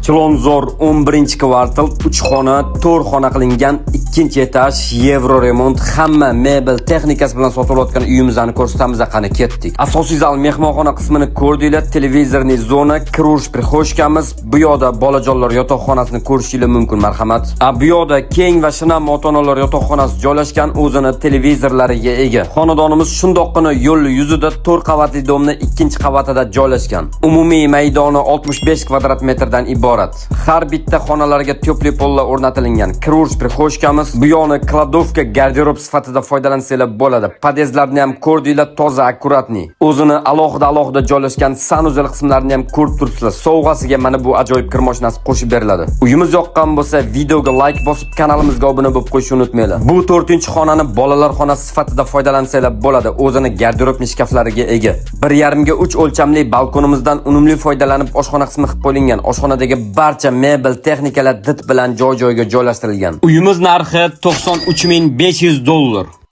Chilonzor 11-kvartal 3 xona, 4 xona qilingan 2-etaj Yevro remont hamma mebel texnikasi bilan sotilayotgan uyimizni ko'rsatamiz. Qani ketdik. Asosiy zal mehmonxona qismini ko'rdinglar, televizorli zona, kirush prixoshkamiz, bu yoqda bolajonlar yotoqxonasini ko'rishingiz mumkin, marhamat. Bu yoqda keng va shinam ota-onalar yotoqxonasi joylashgan, o'zini televizorlariga ega. Xonadonimiz shundoqqina yo'l yuzida 4 qavatli domni 2-qavatida joylashgan. Umumiy maydoni 65 kvadrat metrdan iborat. Har bitta xonalarga tepli pollar o'rnatilgan. Kirush prixoshkamiz, bu yoqni kladovka, garderob sifatida foydalansanglar bo'ladi. Podezlarni ham ko'rdinglar, toza, akkuratni. O'zini alohida joylashgan sanuzel qismlarini ham ko'rib turibsizlar. Sovg'asiga mana bu ajoyib kir mashinasi qo'shib beriladi. Uyimiz yoqqan bo'lsa, videoga like bosib, kanalimizga obuna bo'lib qo'yishni unutmanglar. Bu 4-xonani bolalar xonasi sifatida foydalansanglar bo'ladi. O'zini garderobni shkaflariga ega. 1,5 ga 3 o'lchamli balkonimizdan unumli foydalanib oshxona qismi qilib qo'yilgan. Oshxonadagi barcha mebel texnikalar dit bilan joy-joyga joylashtirilgan. Uyimiz narxi $93,500.